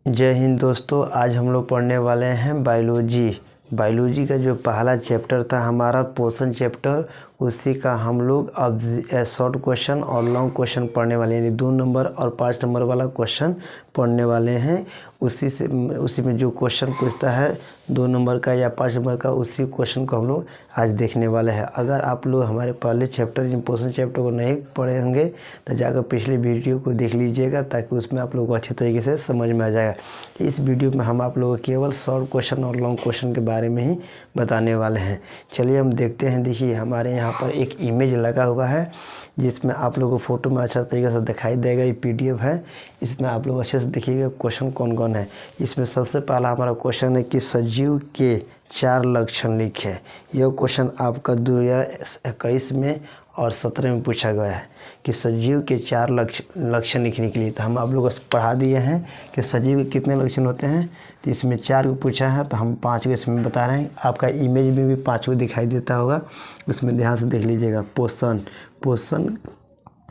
जय हिंद दोस्तों। आज हम लोग पढ़ने वाले हैं बायोलॉजी का जो पहला चैप्टर था हमारा पोषण चैप्टर, उसी का हम लोग अब शॉर्ट क्वेश्चन और लॉन्ग क्वेश्चन पढ़ने वाले हैं, यानी 2 नंबर और 5 नंबर वाला क्वेश्चन पढ़ने वाले हैं। उसी में जो क्वेश्चन पूछता है 2 नंबर का या 5 नंबर का, उसी क्वेश्चन को हम लोग आज देखने वाले हैं। अगर आप लोग हमारे पहले चैप्टर पोषण चैप्टर को नहीं पढ़े होंगे तो जाकर पिछले वीडियो को देख लीजिएगा, ताकि उसमें आप लोगों को अच्छे तरीके से समझ में आ जाएगा। इस वीडियो में हम आप लोगों को केवल शॉर्ट क्वेश्चन और लॉन्ग क्वेश्चन के बारे में ही बताने वाले हैं। चलिए हम देखते हैं। देखिए हमारे यहाँ पर एक इमेज लगा हुआ है, जिसमें आप लोगों को फ़ोटो में अच्छा तरीके से दिखाई देगा। ये PDF है, इसमें आप लोग अच्छे से देखिएगा क्वेश्चन कौन कौन है। इसमें सबसे पहला हमारा क्वेश्चन है कि सजीव के 4 लक्षण लिखे। यह क्वेश्चन आपका 2021 में और 17 में पूछा गया है कि सजीव के 4 लक्षण लिखने के लिए। तो हम आप लोगों को पढ़ा दिए हैं कि सजीव के कितने लक्षण होते हैं। तो इसमें 4 को पूछा है, तो हम 5 को इसमें बता रहे हैं। आपका इमेज में भी 5 को दिखाई देता होगा, उसमें ध्यान से देख लीजिएगा। पोषण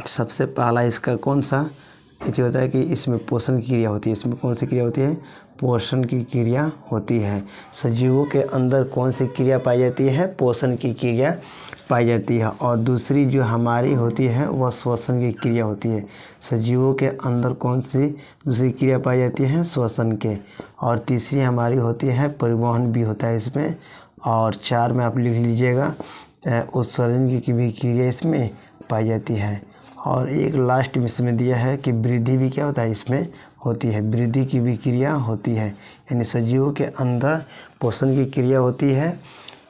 सबसे पहला इसका कौन सा ये होता है कि इसमें पोषण की क्रिया होती है। इसमें कौन सी क्रिया होती है? पोषण की क्रिया होती है। सजीवों के अंदर कौन सी क्रिया पाई जाती है? पोषण की क्रिया पाई जाती है। और दूसरी जो हमारी होती है वह श्वसन की क्रिया होती है। सजीवों के अंदर कौन सी दूसरी क्रिया पाई जाती है? श्वसन के। और तीसरी हमारी होती है परिवहन भी होता है इसमें। और 4 में आप लिख लीजिएगा उत्सर्जन की भी क्रिया इसमें पाई जाती है। और एक लास्ट में इसमें दिया है कि वृद्धि भी क्या होता है इसमें होती है, वृद्धि की भी क्रिया होती है। यानी सजीवों के अंदर पोषण की क्रिया होती है,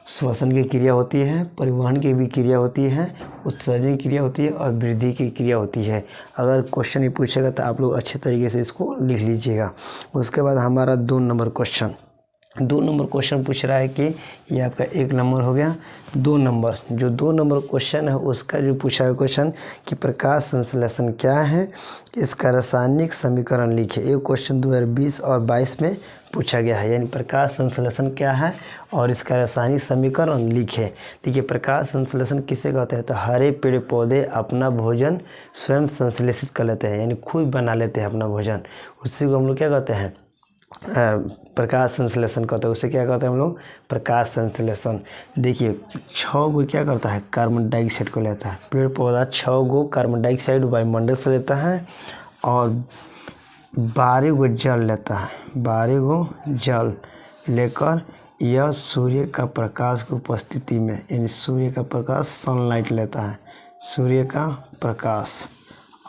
श्वसन की क्रिया होती है, परिवहन की भी क्रिया होती है, उत्सर्जन की क्रिया होती है और वृद्धि की क्रिया होती है। अगर क्वेश्चन ही पूछेगा तो आप लोग अच्छे तरीके से इसको लिख लीजिएगा। उसके बाद हमारा 2 नंबर क्वेश्चन पूछ रहा है कि ये आपका 1 नंबर हो गया। 2 नंबर क्वेश्चन है, उसका जो पूछा है क्वेश्चन कि प्रकाश संश्लेषण क्या है, इसका रासायनिक समीकरण लिखे। ये क्वेश्चन 2020 और 22 में पूछा गया है। यानी प्रकाश संश्लेषण क्या है और इसका रासायनिक समीकरण लिखे। देखिए प्रकाश संश्लेषण किसे कहते हैं? तो हरे पेड़ पौधे अपना भोजन स्वयं संश्लेषित कर लेते हैं, यानी खुद बना लेते हैं अपना भोजन। उसी को हम लोग क्या कहते हैं? प्रकाश संश्लेषण कहते हैं। उसे क्या कहते हैं हम लोग? प्रकाश संश्लेषण। देखिए 6 गो क्या करता है? कार्बन डाइऑक्साइड को लेता है। पेड़ पौधा 6 गो कार्बन डाइऑक्साइड वायुमंडल से लेता है और 12 गो जल लेता है। 12 गो जल लेकर यह सूर्य का प्रकाश की उपस्थिति में, यानी सूर्य का प्रकाश सनलाइट लेता है, सूर्य का प्रकाश।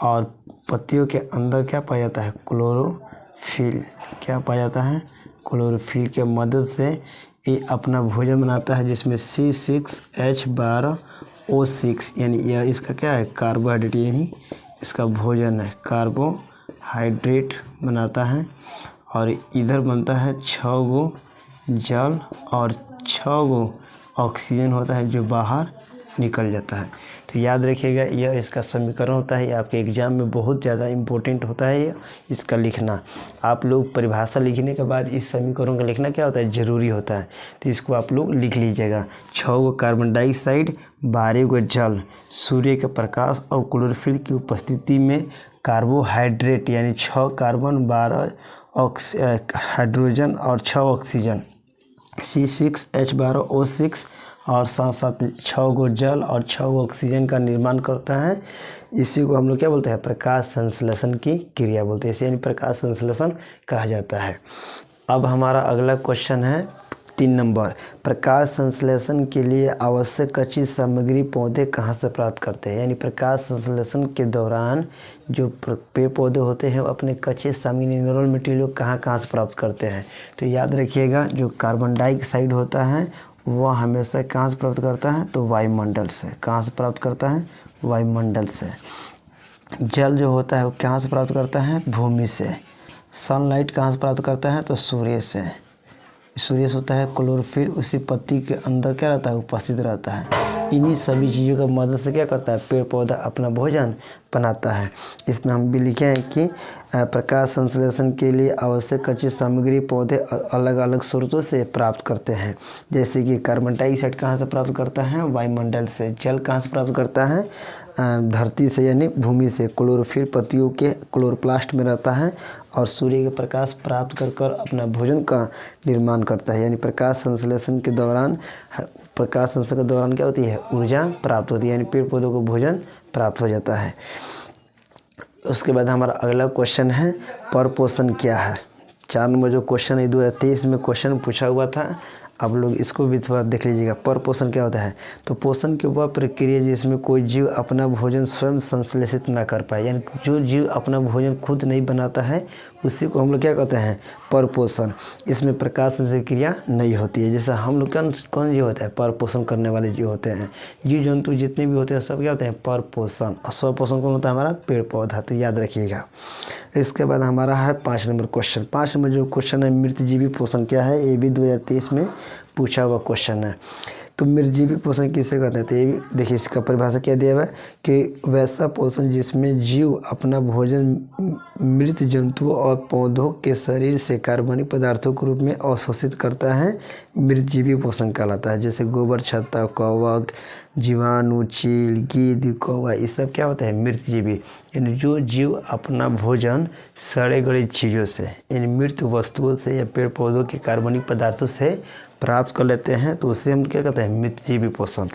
और पत्तियों के अंदर क्या पाया जाता है? क्लोरोफिल। क्या पाया जाता है? क्लोरोफिल के मदद से ये अपना भोजन बनाता है, जिसमें C6H12O6, यानी यह इसका क्या है? कार्बोहाइड्रेट, यानी इसका भोजन है। कार्बोहाइड्रेट बनाता है। और इधर बनता है 6 गो जल और 6 गो ऑक्सीजन होता है, जो बाहर निकल जाता है। तो याद रखिएगा, यह इसका समीकरण होता है। आपके एग्ज़ाम में बहुत ज़्यादा इम्पोर्टेंट होता है इसका लिखना। आप लोग परिभाषा लिखने के बाद इस समीकरण का लिखना क्या होता है? ज़रूरी होता है। तो इसको आप लोग लिख लीजिएगा। 6 गो कार्बन डाइऑक्साइड, 12 गो जल, सूर्य के प्रकाश और क्लोरोफिल की उपस्थिति में कार्बोहाइड्रेट, यानी 6 कार्बन, 12 हाइड्रोजन और 6 ऑक्सीजन, C6H12O6 और साथ साथ 6 गो जल और 6 गो ऑक्सीजन का निर्माण करता है। इसी को हम लोग क्या बोलते हैं? प्रकाश संश्लेषण की क्रिया बोलते हैं। इसे यानी प्रकाश संश्लेषण कहा जाता है। अब हमारा अगला क्वेश्चन है 3 नंबर। प्रकाश संश्लेषण के लिए आवश्यक कच्ची सामग्री पौधे कहाँ से प्राप्त करते हैं? यानी प्रकाश संश्लेषण के दौरान जो पेड़ पौधे होते हैं वो अपने कच्चे सामग्री मिनरल मटेरियल कहाँ से प्राप्त करते हैं? तो याद रखिएगा, जो कार्बन डाइऑक्साइड होता है वह हमेशा कहाँ से प्राप्त करता है? तो वायुमंडल से। कहाँ से प्राप्त करता है? वायुमंडल से। जल जो होता है वो कहाँ से प्राप्त करता है? भूमि से। सनलाइट कहाँ से प्राप्त करता है? तो सूर्य से। सूर्य से होता है क्लोरोफिल, उसी पत्ती के अंदर क्या रहता है? उपस्थित रहता है। इन्हीं सभी चीज़ों का मदद से क्या करता है, पेड़ पौधा अपना भोजन बनाता है। इसमें हम भी लिखे हैं कि प्रकाश संश्लेषण के लिए आवश्यक कच्ची सामग्री पौधे अलग अलग स्रोतों से प्राप्त करते हैं। जैसे कि कार्बन डाइऑक्साइड कहाँ से प्राप्त करता है, वायुमंडल से। जल कहाँ से प्राप्त करता है, धरती से यानी भूमि से। क्लोरोफिल पत्तियों के क्लोरोप्लास्ट में रहता है और सूर्य के प्रकाश प्राप्त कर अपना भोजन का निर्माण करता है। यानी प्रकाश संश्लेषण के दौरान क्या होती है, ऊर्जा प्राप्त होती है, यानी पेड़ पौधों को भोजन प्राप्त हो जाता है। उसके बाद हमारा अगला क्वेश्चन है परपोषण क्या है। 4 नंबर जो क्वेश्चन है 2023 में क्वेश्चन पूछा हुआ था, आप लोग इसको भी थोड़ा देख लीजिएगा। परपोषण क्या होता है, तो पोषण की वह प्रक्रिया जिसमें कोई जीव अपना भोजन स्वयं संश्लेषित ना कर पाए, यानी जो जीव अपना भोजन खुद नहीं बनाता है उसी को हम लोग क्या कहते हैं, परपोषण। इसमें प्रकाश संश्लेषण क्रिया नहीं होती है। जैसे हम लोग कौन जीव होता है, परपोषण करने वाले जीव होते हैं। जीव जंतु जितने भी होते हैं सब क्या होते हैं, परपोषण। और स्वपोषण कौन होता है, हमारा पेड़ पौधा, तो याद रखिएगा। इसके बाद हमारा है 5 नंबर क्वेश्चन। 5 नंबर जो क्वेश्चन है मृतजीवी पोषण क्या है, ये भी 2023 में पूछा हुआ क्वेश्चन है। तो मृतजीवी पोषण किसे कहते हैं, तो ये भी देखिए इसका परिभाषा क्या दिया हुआ है कि वैसा पोषण जिसमें जीव अपना भोजन मृत जंतुओं और पौधों के शरीर से कार्बनिक पदार्थों के रूप में अवशोषित करता है, मृतजीवी पोषण कहलाता है। जैसे गोबर, छत्ता, कवक, जीवाणु, चील, गिद्ध, कौवा, ये सब क्या होता है, मृतजीवी। यानी जो जीव अपना भोजन सड़े गले चीज़ों से, यानी मृत वस्तुओं से या पेड़ पौधों के कार्बनिक पदार्थों से प्राप्त कर लेते हैं, तो उसे हम क्या कहते हैं, मृतजीवी पोषण।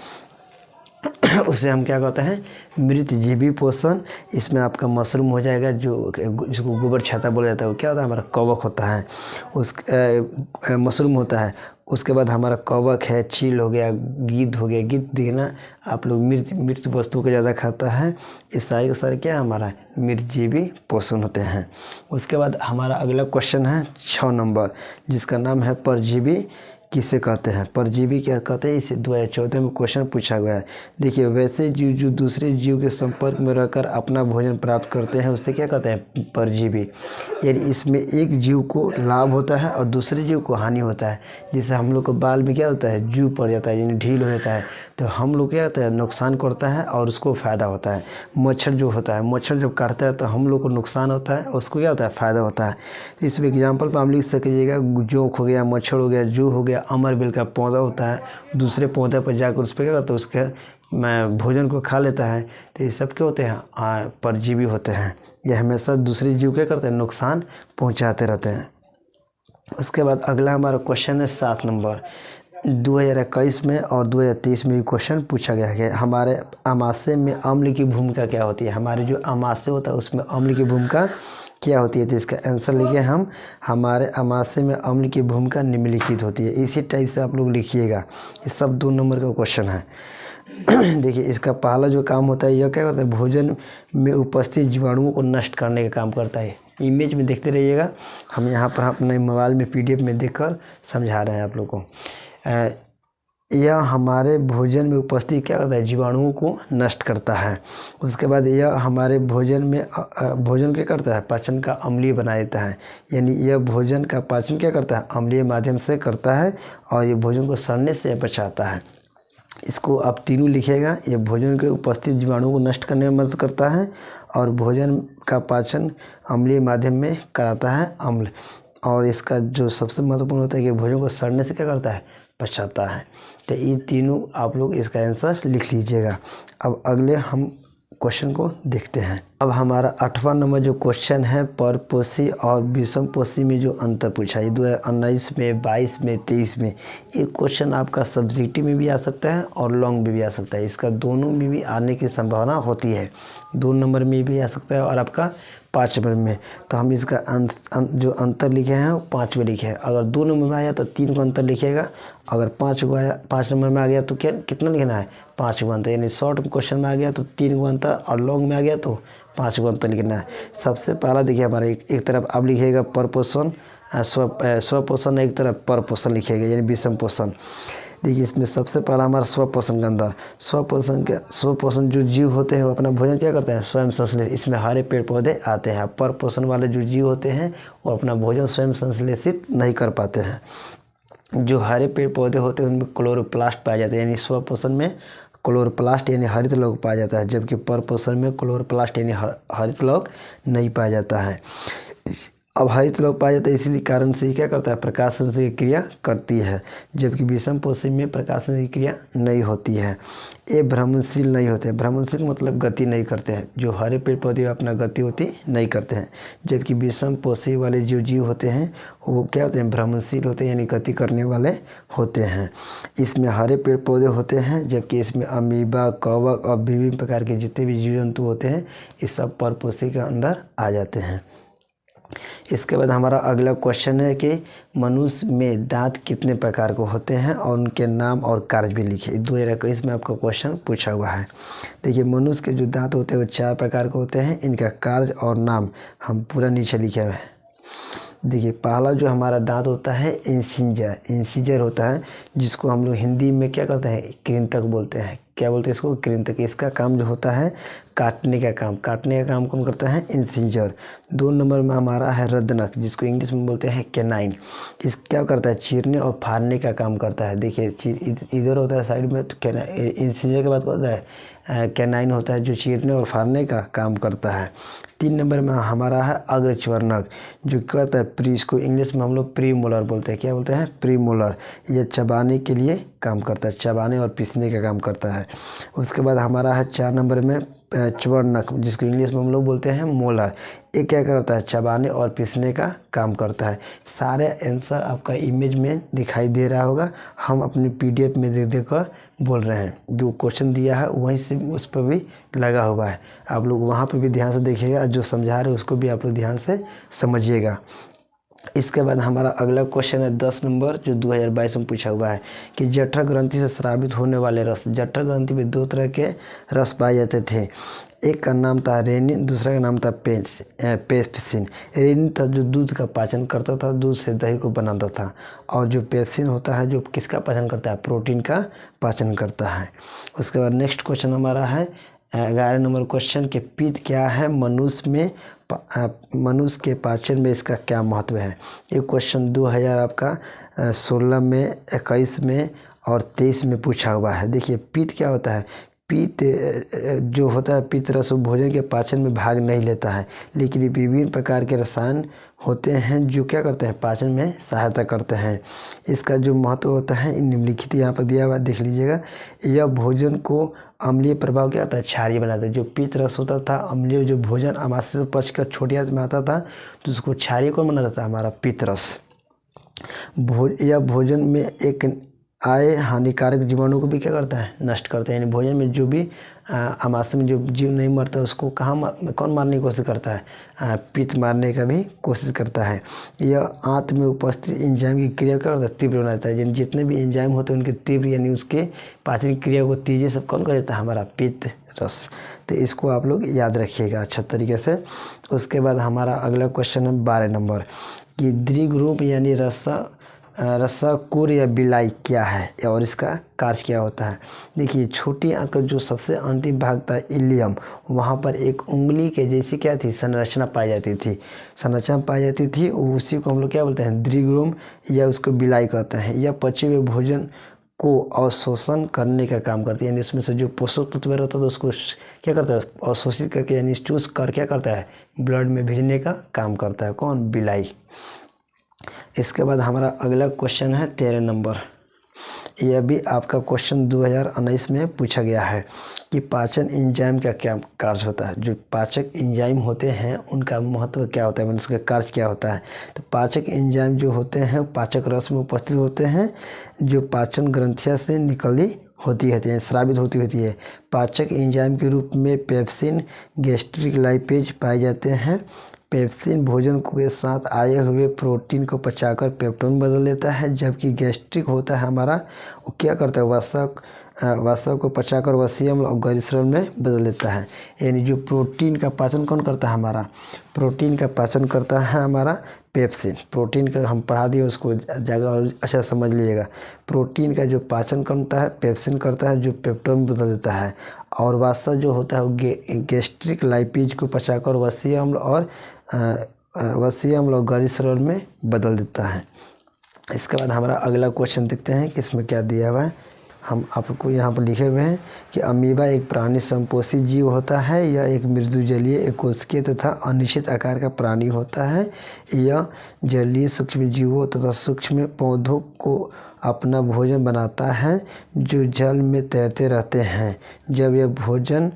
उसे हम क्या कहते हैं, मृतजीवी पोषण। इसमें आपका मशरूम हो जाएगा, जिसको गोबर छाता बोला जाता है, वो क्या होता है, हमारा कवक होता है, मशरूम होता है। उसके बाद हमारा कवक है, चील हो गया, गिद्ध हो गया। गिद्ध देखना आप लोग मृत वस्तु को ज़्यादा खाता है। ये सारे के सारे क्या हमारा मृतजीवी पोषण होते हैं। उसके बाद हमारा अगला क्वेश्चन है 6 नंबर, जिसका नाम है परजीवी किसे कहते हैं। परजीवी क्या कहते हैं, इसे 2014 में क्वेश्चन पूछा गया है। देखिए वैसे जीव जो दूसरे जीव के संपर्क में रहकर अपना भोजन प्राप्त करते हैं उसे क्या कहते हैं, परजीवी। यानी इसमें एक जीव को लाभ होता है और दूसरे जीव को हानि होता है। जैसे हम लोग को बाल में क्या होता है, जू पड़ जाता है, यानी ढील हो जाता है, तो हम लोग क्या होता है, नुकसान करता है और उसको फ़ायदा होता है। मच्छर जो होता है, मच्छर जब काटता है तो हम लोग को नुकसान होता है, उसको क्या होता है, फ़ायदा होता है। इसमें एग्जाम्पल पर हम लिख सकीजिएगा, जोंक हो गया, मच्छर हो गया, जू हो गया। अमरबेल का पौधा होता है, दूसरे पौधे पर जाकर उस पर क्या करता है, उसके भोजन को खा लेता है। तो ये सब क्या होते हैं, परजीवी होते हैं। ये हमेशा दूसरे जीव क्या करते हैं, नुकसान पहुंचाते रहते हैं। उसके बाद अगला हमारा क्वेश्चन है 7 नंबर। 2021 में और 2023 में क्वेश्चन पूछा गया है, हमारे आमाशय में अम्ल की भूमिका क्या होती है। हमारे जो आमाशय होता है उसमें अम्ल की भूमिका क्या होती है, तो इसका आंसर लिखिए हम, हमारे आमाशय में अम्ल की भूमिका निम्नलिखित होती है। इसी टाइप से आप लोग लिखिएगा। ये सब 2 नंबर का क्वेश्चन है। देखिए इसका पहला जो काम होता है, यह क्या करता है, भोजन में उपस्थित जीवाणुओं को नष्ट करने का काम करता है। इमेज में देखते रहिएगा, हम यहाँ पर अपने मोबाइल में PDF में देखकर समझा रहे हैं आप लोग को। यह हमारे भोजन में उपस्थित क्या करता है, जीवाणुओं को नष्ट करता है। उसके बाद यह हमारे भोजन में भोजन क्या करता है, पाचन का अम्लीय बना देता है। यानी यह भोजन का पाचन क्या करता है, अम्लीय माध्यम से करता है और ये भोजन को सड़ने से बचाता है। इसको आप तीनों लिखिएगा। ये भोजन के उपस्थित जीवाणुओं को नष्ट करने में मदद करता है और भोजन का पाचन अम्लीय माध्यम में कराता है, अम्ल। और इसका जो सबसे महत्वपूर्ण होता है कि भोजन को सड़ने से क्या करता है, बचाता है। तो ये तीनों आप लोग इसका आंसर लिख लीजिएगा। अब अगले हम क्वेश्चन को देखते हैं। अब हमारा 8वां नंबर जो क्वेश्चन है, परपोषी और विषमपोषी में जो अंतर पूछा है 2019 में, 22 में, 23 में। ये क्वेश्चन आपका सब्जेक्टिव में भी आ सकता है और लॉन्ग में भी आ सकता है। इसका दोनों में भी आने की संभावना होती है। 2 नंबर में भी आ सकता है और आपका 5 नंबर में। तो हम इसका जो अंतर लिखे हैं वो 5 में लिखे हैं। अगर 2 नंबर में आया तो 3 को अंतर लिखिएगा। अगर 5 नंबर में आ गया तो क्या कितना लिखना है, 5 को अंतर। यानी शॉर्ट क्वेश्चन में आ गया तो 3 को अंतर और लॉन्ग में आ गया तो 5 को अंतर लिखना है। सबसे पहला देखिए हमारा एक तरफ आप लिखिएगा परपोषण, स्वपोषण, एक तरफ परपोषण लिखिएगा यानी विषम पोषण। देखिए इसमें सबसे पहला हमारा स्वपोषण के अंदर, स्वपोषण जो जीव होते हैं वो अपना भोजन क्या करते हैं, स्वयं संश्लेषित। इसमें हरे पेड़ पौधे आते हैं। परपोषण वाले जो जीव होते हैं वो अपना भोजन स्वयं संश्लेषित नहीं कर पाते हैं। जो हरे पेड़ पौधे होते हैं उनमें क्लोरोप्लास्ट पाए जाते हैं। यानी स्वपोषण में क्लोरोप्लास्ट यानी हरित लौह पाया जाता है, जबकि परपोषण में क्लोरोप्लास्ट यानी हरित लौह नहीं पाया जाता है। अब हरित लौह पाया जाता है, इसीलिए कारण से क्या करता है, प्रकाश संश्लेषण की क्रिया करती है, जबकि विषम पोषी में प्रकाश संश्लेषण की क्रिया नहीं होती है। ये भ्रमणशील नहीं होते हैं। भ्रमणशील मतलब गति नहीं करते हैं। जो हरे पेड़ पौधे अपना गति होती नहीं करते हैं, जबकि विषम पोषी वाले जो जीव होते हैं वो क्या होते हैं, भ्रमणशील होते हैं यानी गति करने वाले होते हैं। इसमें हरे पेड़ पौधे होते हैं, जबकि इसमें अमीबा, कवक और विभिन्न प्रकार के जितने भी जीव जंतु होते हैं ये सब परपोषी के अंदर आ जाते हैं। इसके बाद हमारा अगला क्वेश्चन है कि मनुष्य में दांत कितने प्रकार के होते हैं और उनके नाम और कार्य भी लिखिए। 2021 में आपका क्वेश्चन पूछा हुआ है। देखिए, मनुष्य के जो दांत होते हैं वो 4 प्रकार के होते हैं। इनका कार्य और नाम हम पूरा नीचे लिखे हुए हैं। देखिए, पहला जो हमारा दांत होता है इंसिजर होता है, जिसको हम लोग हिंदी में क्या करते हैं, कृंतक बोलते हैं। क्या बोलते हैं इसको, कृंतक। इसका काम जो होता है काटने का काम कौन करता है, इंसिजर। 2 नंबर में हमारा है रदनक, जिसको इंग्लिश में बोलते हैं कैनाइन। इस क्या करता है, चीरने और फाड़ने का काम करता है। देखिए, इधर होता है साइड में, तो इंसिजर के बाद क्या होता है, कैनाइन होता है जो चीरने और फाड़ने का काम करता है। 3 नंबर में हमारा है अग्रच्वर्णक, जो कहता है इसको इंग्लिश में हम लोग प्रीमोलर बोलते हैं। क्या बोलते हैं, प्रीमोलर। ये चबाने के लिए काम करता है, चबाने और पीसने का काम करता है। उसके बाद हमारा है 4 नंबर में च्वर्णक, जिसको इंग्लिश में हम लोग बोलते हैं मोलर। ये क्या करता है, चबाने और पीसने का काम करता है। सारे आंसर आपका इमेज में दिखाई दे रहा होगा, हम अपनी PDF में देख कर बोल रहे हैं। जो क्वेश्चन दिया है वहीं से उस पर भी लगा हुआ है, आप लोग वहाँ पर भी ध्यान से देखिएगा। जो समझा रहे हैं उसको भी आप लोग ध्यान से समझिएगा। इसके बाद हमारा अगला क्वेश्चन है 10 नंबर, जो 2022 में पूछा हुआ है कि जठर ग्रंथि से स्रावित होने वाले रस। जठर ग्रंथि में 2 तरह के रस पाए जाते थे। एक का नाम था रेनिन, दूसरा का नाम था पेप्सिन। रेनिन था जो दूध का पाचन करता था, दूध से दही को बनाता था। और जो पेप्सिन होता है जो किसका पाचन करता है, प्रोटीन का पाचन करता है। उसके बाद नेक्स्ट क्वेश्चन हमारा है 11 नंबर क्वेश्चन के पित्त क्या है मनुष्य के पाचन में, इसका क्या महत्व है। ये क्वेश्चन 2016 में, 21 में और 23 में पूछा हुआ है। देखिए, पित्त क्या होता है, पित्त जो होता है, पित्त रस भोजन के पाचन में भाग नहीं लेता है, लेकिन ये विभिन्न प्रकार के रसायन होते हैं जो क्या करते हैं, पाचन में सहायता करते हैं। इसका जो महत्व होता है निम्नलिखित यहाँ पर दिया हुआ, देख लीजिएगा। यह भोजन को अम्लीय प्रभाव क्या होता है, क्षारीय बनाता है। जो पित्त रस होता था अम्लीय, जो भोजन अमाशय से पचकर छोटी आंत में आता था तो उसको क्षारीय कौन बनाता था, हमारा पित्त रस। यह भोजन में एक आए हानिकारक जीवाणु को भी क्या करता है, नष्ट करता है। यानी भोजन में जो भी अमाशय में जो जीव नहीं मरता उसको कौन मारने की कोशिश करता है, पित्त मारने का भी कोशिश करता है। यह आंत में उपस्थित एंजाइम की क्रिया का तीव्र बनाता है। यानी जितने भी एंजाइम होते हैं उनके तीव्र यानी उसके पाचन क्रिया को तेजी से कौन कर देता है, हमारा पित्त रस। तो इसको आप लोग याद रखिएगा अच्छा तरीके से। उसके बाद हमारा अगला क्वेश्चन है 12 नंबर कि दीर्घ रूप यानी रसाकुर या बिलाई क्या है और इसका कार्य क्या होता है। देखिए, छोटी आंत का जो सबसे अंतिम भाग था इलियम, वहाँ पर एक उंगली के जैसी क्या थी, संरचना पाई जाती थी। उसी को हम लोग क्या बोलते हैं, दीर्घरूम या उसको बिलाई कहते हैं। यह पचे हुए भोजन को अवशोषण करने का काम करती है। यानी इसमें से जो पोषक तत्व रहता है उसको क्या करता है, अवशोषित करके यानी चूस कर क्या करता है, ब्लड में भेजने का काम करता है। कौन, बिलाई। इसके बाद हमारा अगला क्वेश्चन है 13 नंबर। यह भी आपका क्वेश्चन 2019 में पूछा गया है कि पाचन एंजाइम का क्या कार्य होता है। जो पाचक एंजाइम होते हैं उनका महत्व क्या होता है, मतलब उसका कार्य क्या होता है। तो पाचक एंजाइम जो होते हैं पाचक रस में उपस्थित होते हैं, जो पाचन ग्रंथियाँ से निकली होती है, स्रावित होती है। पाचक एंजाइम के रूप में पेप्सिन, गैस्ट्रिक लाइपेज पाए जाते हैं। पेप्सिन भोजन के साथ आए हुए प्रोटीन को पचाकर पेप्टोन बदल देता है, जबकि गैस्ट्रिक होता है हमारा, वो क्या करता है, वसा को पचाकर वसीय अम्ल और ग्लिसरॉल में बदल देता है। यानी जो प्रोटीन का पाचन कौन करता है, हमारा प्रोटीन का पाचन करता है हमारा पेप्सिन। प्रोटीन का हम पढ़ा दिए, उसको जगह अच्छा समझ लीजिएगा। प्रोटीन का जो पाचन करता है पेप्सिन करता है, जो पेप्टोन में बदल देता है। और वसा जो होता है वो गैस्ट्रिक लाइपेज को पचाकर वसीय अम्ल और ग्लिसरॉल में बदल देता है। इसके बाद हमारा अगला क्वेश्चन देखते हैं कि इसमें क्या दिया हुआ है। हम आपको यहाँ पर लिखे हुए हैं कि अमीबा एक प्राणी संपोषी जीव होता है। यह एक मृदुजलीय एकोष्ठीय तथा अनिश्चित आकार का प्राणी होता है। यह जलीय सूक्ष्म जीवों तथा सूक्ष्म पौधों को अपना भोजन बनाता है जो जल में तैरते रहते हैं। जब यह भोजन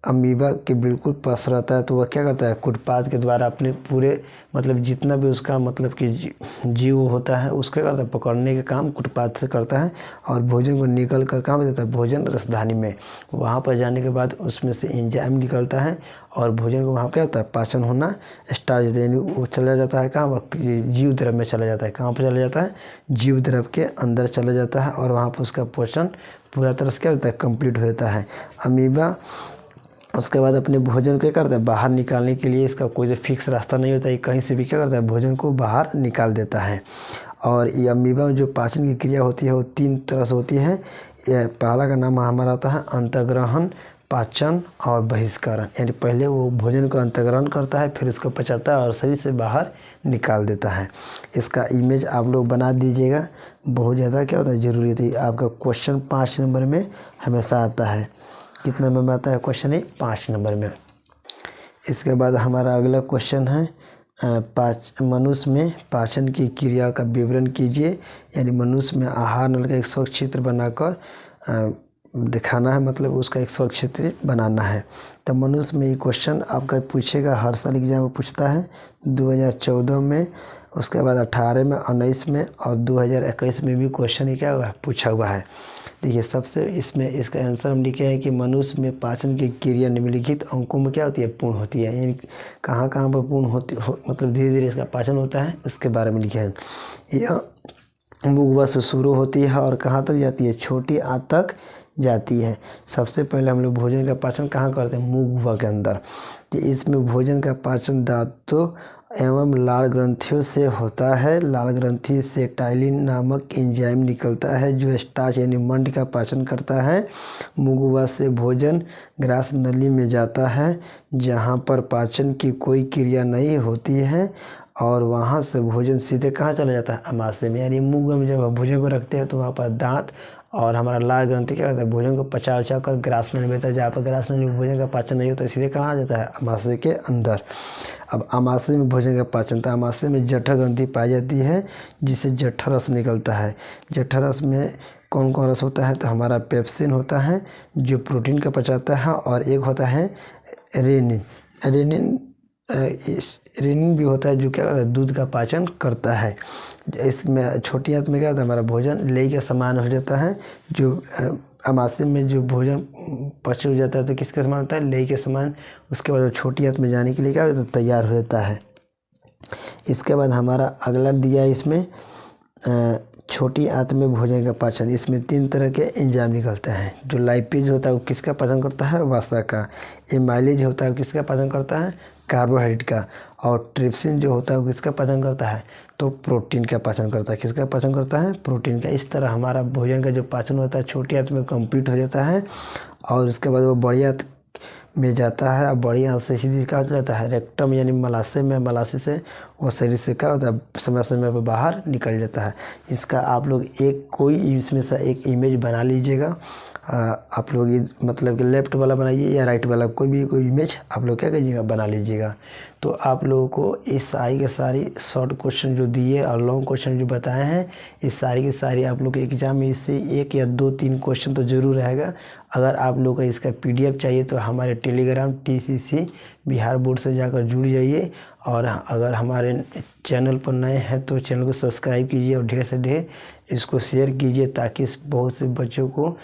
अमीबा के बिल्कुल पास रहता है तो वह क्या करता है, कुटपाथ के द्वारा अपने पूरे मतलब जितना भी उसका मतलब कि जीव होता है उसका करता है पकड़ने का काम कुटपाथ से करता है और भोजन को निकल कर कहाँ पर देता है, भोजन रसधानी में। वहाँ पर जाने के बाद उसमें से एंजाइम निकलता है और भोजन को वहाँ क्या होता है, पाचन होना स्टार्ट होता है, यानी वो चला जाता है कहाँ, जीव द्रव में चला जाता है। कहाँ पर चला जाता है, जीव द्रव के अंदर चला जाता है और वहाँ पर उसका पोषण पूरा तरह से क्या होता है, कंप्लीट हो जाता है। अमीबा उसके बाद अपने भोजन को करता है बाहर निकालने के लिए, इसका कोई फिक्स रास्ता नहीं होता है, कहीं से भी क्या करता है भोजन को बाहर निकाल देता है। और ये अमीबा में जो पाचन की क्रिया होती है वो 3 तरह से होती है। यह पहला का नाम हमारा आता है अंतर्ग्रहण, पाचन और बहिष्करण, यानी पहले वो भोजन को अंतर्ग्रहण करता है फिर उसको पचाता है और शरीर से बाहर निकाल देता है। इसका इमेज आप लोग बना दीजिएगा, बहुत ज़्यादा क्या होता है ज़रूरी होती है। आपका क्वेश्चन 5 नंबर में हमेशा आता है। कितना नंबर में आता है क्वेश्चन, है 5 नंबर में। इसके बाद हमारा अगला क्वेश्चन है मनुष्य में पाचन की क्रिया का विवरण कीजिए, यानी मनुष्य में आहार नल का एक स्वच्छ चित्र बनाकर दिखाना है, मतलब उसका एक स्वच्छ चित्र बनाना है। तो मनुष्य में ये क्वेश्चन आपका पूछेगा, हर साल एग्जाम में पूछता है, 2014 में, उसके बाद 18 में, 19 में और 2021 में भी क्वेश्चन ही क्या हुआ है, पूछा हुआ है। देखिए सबसे इसमें इसका आंसर हम लिखे हैं कि मनुष्य में पाचन की क्रिया निम्नलिखित अंकों में क्या होती है, पूर्ण होती है, यानी कहाँ कहाँ पर पूर्ण होती मतलब धीरे धीरे इसका पाचन होता है उसके बारे में लिखे हैं। यह मुगवा से शुरू होती है और कहाँ तक जाती है, छोटी आंत तक जाती है। सबसे पहले हम लोग भोजन का पाचन कहाँ करते हैं, मुगवा के अंदर। कि इसमें भोजन का पाचन दांतों एवं लाल ग्रंथियों से होता है। लाल ग्रंथि से टाइलिन नामक एंजाइम निकलता है जो स्टार्च यानी मंड का पाचन करता है। मुगवा से भोजन ग्रास नली में जाता है जहाँ पर पाचन की कोई क्रिया नहीं होती है और वहाँ से भोजन सीधे कहाँ चला जाता है, अमाशय में। यानी मुगवा में जब हम भोजन को रखते हैं तो वहाँ पर दांत और हमारा लाल ग्रंथि क्या करता है, भोजन को पचा उचा कर ग्रास नली में, जहाँ पर ग्रास नली में भोजन का पाचन नहीं होता सीधे कहाँ आ जाता है, अमाशय के अंदर। अब अमाशय में भोजन का पाचन, तो अमाशय में जठर ग्रंथि पाई जाती है जिससे जठर रस निकलता है। जठर रस में कौन कौन रस होता है, तो हमारा पेप्सिन होता है जो प्रोटीन का पचाता है और एक होता है रेनिन। रेनिन भी होता है जो क्या दूध का पाचन करता है। इसमें छोटी आंत में क्या होता है, हमारा भोजन लेई के समान हो जाता है। जो अमाशय में जो भोजन पच हो जाता है तो किसके समान होता है, लेई के समान। उसके बाद छोटी आंत में जाने के लिए क्या होता है, तैयार हो जाता है। इसके बाद हमारा अगला दिया इसमें छोटी आंत में भोजन का पाचन। इसमें 3 तरह के एंजाइम निकलते हैं। जो लाइपेज होता है वो किसका पाचन करता है, वसा का। एमाइलेज होता है वो किसका पाचन करता है, कार्बोहाइड्रेट का। और ट्रिप्सिन जो होता है वो किसका पाचन करता है, तो प्रोटीन का पाचन करता है। किसका पाचन करता है, प्रोटीन का। इस तरह हमारा भोजन का जो पाचन होता है छोटी आंत में कंप्लीट हो जाता है और उसके बाद वो बड़ी आंत में जाता है और बड़ी आंत से सीधी कहाँ जाता है, रेक्टम यानी मलाशय में। मलाशय से वो शरीर से क्या होता है, समय समय पर बाहर निकल जाता है। इसका आप लोग एक कोई इसमें से एक इमेज बना लीजिएगा। आप लोग मतलब कि लेफ्ट वाला बनाइए या राइट वाला, कोई इमेज आप लोग क्या कीजिएगा, बना लीजिएगा। तो आप लोगों को इस सारी के सारी शॉर्ट क्वेश्चन जो दिए और लॉन्ग क्वेश्चन जो बताए हैं, इस सारी की सारी आप लोग के एग्जाम में इससे 1 या 2-3 क्वेश्चन तो ज़रूर रहेगा। अगर आप लोग को इसका PDF चाहिए तो हमारे टेलीग्राम TCC बिहार बोर्ड से जाकर जुड़ जाइए। और अगर हमारे चैनल पर नए हैं तो चैनल को सब्सक्राइब कीजिए और ढेर से ढेर इसको शेयर कीजिए ताकि बहुत से बच्चों को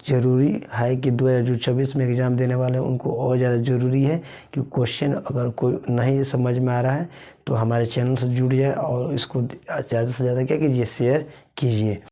ज़रूरी है कि 2024 में एग्ज़ाम देने वाले हैं उनको और ज़्यादा ज़रूरी है कि क्वेश्चन अगर कोई नहीं समझ में आ रहा है तो हमारे चैनल से जुड़ जाए और इसको ज़्यादा से ज़्यादा क्या कीजिए, शेयर कीजिए।